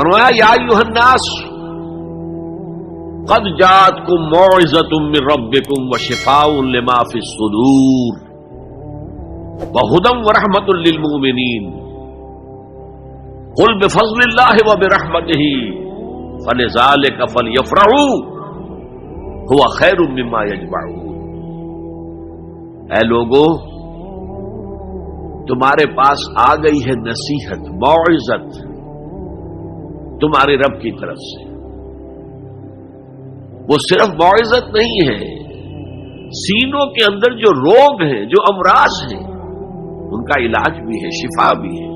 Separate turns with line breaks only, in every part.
فرمایا یا ایھا الناس قد جاءتکم موعظۃ من ربکم وشفاء لما فی الصدور وہدی ورحمۃ للمؤمنین قل بفضل اللہ وبرحمتہ فلذلک فلیفرحوا هو خیر مما یجمعون۔ اے لوگوں، تمہارے پاس آ گئی ہے نصیحت، موعظت تمہارے رب کی طرف سے۔ وہ صرف موعظت نہیں ہے، سینوں کے اندر جو روگ ہیں، جو امراض ہیں، ان کا علاج بھی ہے، شفا بھی ہے۔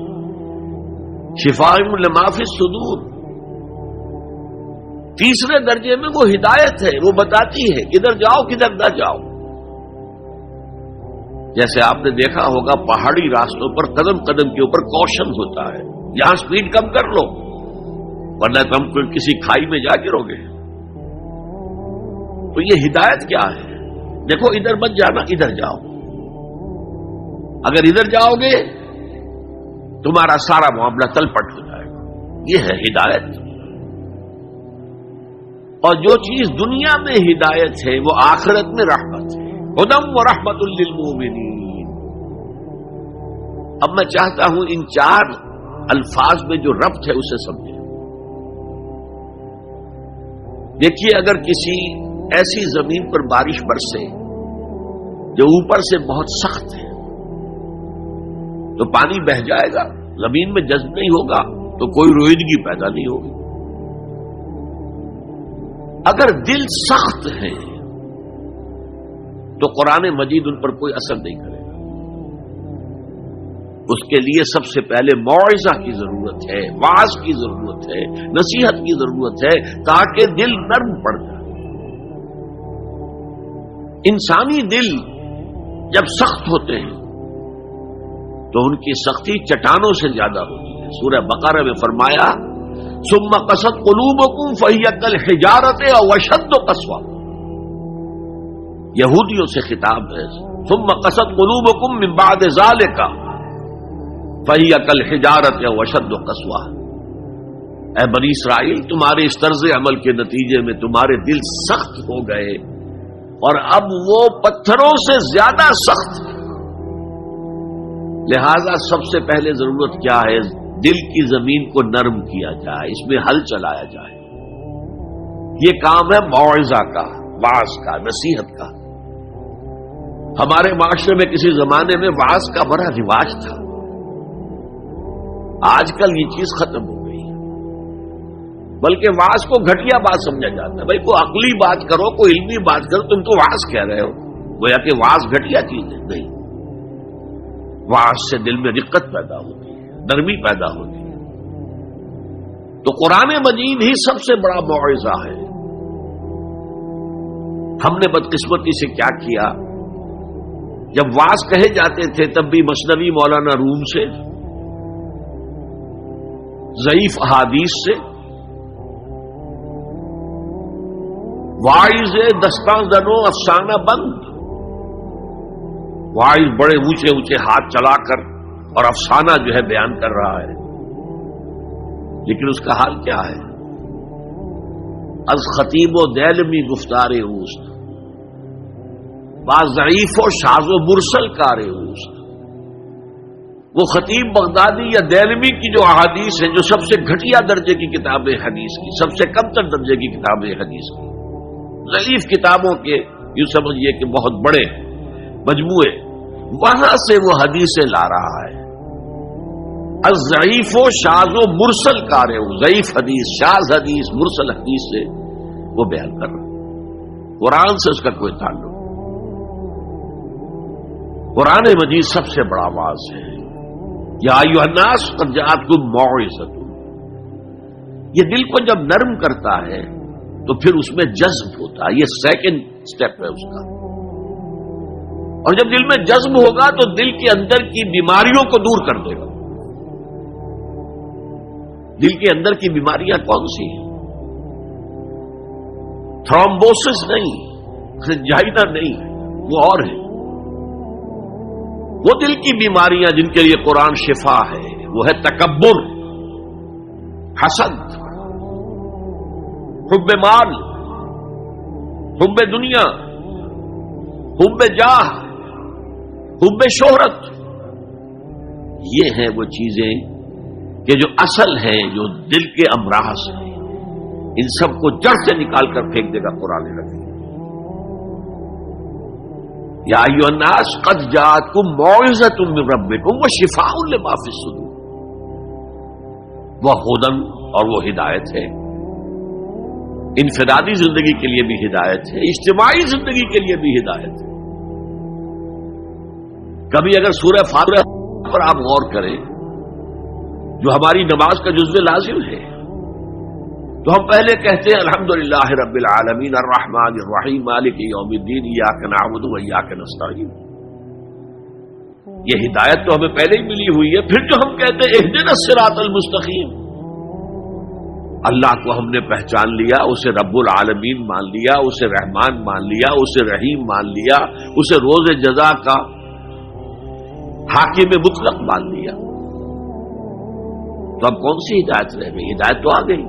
شفاء لما فی الصدور۔ تیسرے درجے میں وہ ہدایت ہے، وہ بتاتی ہے کدھر جاؤ کدھر نہ جاؤ۔ جیسے آپ نے دیکھا ہوگا پہاڑی راستوں پر قدم قدم کے اوپر کوشن ہوتا ہے، یہاں سپیڈ کم کر لو ورنہ تم کسی کھائی میں جا گرو گے۔ تو یہ ہدایت کیا ہے؟ دیکھو ادھر مت جانا، ادھر جاؤ، اگر ادھر جاؤ گے تمہارا سارا معاملہ تل پٹ ہو جائے گا۔ یہ ہے ہدایت۔ اور جو چیز دنیا میں ہدایت ہے وہ آخرت میں رحمت ہے، ہدی ورحمۃ للمؤمنین۔ اب میں چاہتا ہوں ان چار الفاظ میں جو ربط ہے اسے سمجھیں۔ دیکھیے، اگر کسی ایسی زمین پر بارش برسے جو اوپر سے بہت سخت ہے تو پانی بہہ جائے گا، زمین میں جذب نہیں ہوگا تو کوئی رویدگی پیدا نہیں ہوگی۔ اگر دل سخت ہے تو قرآن مجید ان پر کوئی اثر نہیں کرے گا۔ اس کے لیے سب سے پہلے موعظہ کی ضرورت ہے، واعظ کی ضرورت ہے، نصیحت کی ضرورت ہے، تاکہ دل نرم پڑ جائے۔ انسانی دل جب سخت ہوتے ہیں تو ان کی سختی چٹانوں سے زیادہ ہوتی ہے۔ سورہ بقرہ میں فرمایا ثم قست قلوبکم فہی کالحجارۃ او اشد قسوہ۔ یہودیوں سے خطاب ہے، ثم قست قلوبکم من بعد ذلک فہی کالحجارۃ او اشد قسوہ۔ اے بنی اسرائیل، تمہارے اس طرز عمل کے نتیجے میں تمہارے دل سخت ہو گئے اور اب وہ پتھروں سے زیادہ سخت ہے۔ لہذا سب سے پہلے ضرورت کیا ہے؟ دل کی زمین کو نرم کیا جائے، اس میں ہل چلایا جائے۔ یہ کام ہے موعظہ کا، واعظ کا، نصیحت کا۔ ہمارے معاشرے میں کسی زمانے میں واعظ کا بڑا رواج تھا، آج کل یہ چیز ختم ہو گئی ہے، بلکہ واعظ کو گھٹیا بات سمجھا جاتا ہے۔ بھائی کوئی عقلی بات کرو، کوئی علمی بات کرو، تم تو واعظ کہہ رہے ہو، گویا کہ واعظ گھٹیا چیز ہے۔ نہیں، واعظ سے دل میں رقت پیدا ہوتی ہے، نرمی پیدا ہوتی ہے۔ تو قرآن مجید ہی سب سے بڑا موعظہ ہے۔ ہم نے بدقسمتی سے کیا کیا، جب واعظ کہے جاتے تھے تب بھی مثنوی مولانا روم سے، ضعیف احادیث سے، واعظ دستاں زنو افسانہ بند، واعظ بڑے اونچے اونچے ہاتھ چلا کر اور افسانہ جو ہے بیان کر رہا ہے، لیکن اس کا حال کیا ہے؟ از خطیب و دیلمی گفتار اوست، با ضعیف و شاذ و مرسل کار اوست۔ وہ خطیب بغدادی یا دیلمی کی جو احادیث ہیں، جو سب سے گھٹیا درجے کی کتاب حدیث کی، سب سے کم تر درجے کی کتاب حدیث کی، ضعیف کتابوں کے یوں سمجھیے کہ بہت بڑے مجموعے، وہاں سے وہ حدیثیں لا رہا ہے۔ الضعیف و شاذ و مرسل کار ہو، ضعیف حدیث، شاذ حدیث، مرسل حدیث سے وہ بیان کر رہا ہے، قرآن سے اس کا کوئی تعلق۔ قرآن مجید سب سے بڑا واعظ ہے۔ یا ایھا الناس قد جاءتکم موعظۃ۔ یہ دل کو جب نرم کرتا ہے تو پھر اس میں جذب ہوتا ہے، یہ سیکنڈ سٹیپ ہے اس کا۔ اور جب دل میں جذب ہوگا تو دل کے اندر کی بیماریوں کو دور کر دے گا۔ دل کے اندر کی بیماریاں کون سی ہیں؟ تھرومبوسس نہیں، سنجائنا نہیں، وہ اور ہے۔ وہ دل کی بیماریاں جن کے لیے قرآن شفا ہے، وہ ہے تکبر، حسد، حب مال، حب دنیا، حب جاہ، حب شہرت، یہ ہیں وہ چیزیں کہ جو اصل ہیں، جو دل کے امراض ہیں، ان سب کو جڑ سے نکال کر پھینک دے گا قرآن حکیم۔ یا ایھا الناس قد جاءتکم موعظۃ من ربکم وشفاء لما فی الصدور، وہ ہدن اور وہ ہدایت ہے، انفرادی زندگی کے لیے بھی ہدایت ہے، اجتماعی زندگی کے لیے بھی ہدایت ہے۔ کبھی اگر سورہ فاتحہ پر آپ غور کریں جو ہماری نماز کا جزو لازم ہے، تو ہم پہلے کہتے ہیں الحمدللہ رب العالمین الرحمن الرحیم مالک یوم الدین ایاک نعبد و ایاک نستعین۔ یہ ہدایت تو ہمیں پہلے ہی ملی ہوئی ہے۔ پھر جو ہم کہتے ہیں اہدنا الصراط المستقیم، اللہ کو ہم نے پہچان لیا، اسے رب العالمین مان لیا، اسے رحمان مان لیا، اسے رحیم مان لیا، اسے روز جزا کا حاکم مطلق مان لیا، تو اب کون سی ہدایت رہ گئی؟ ہدایت تو آ گئی۔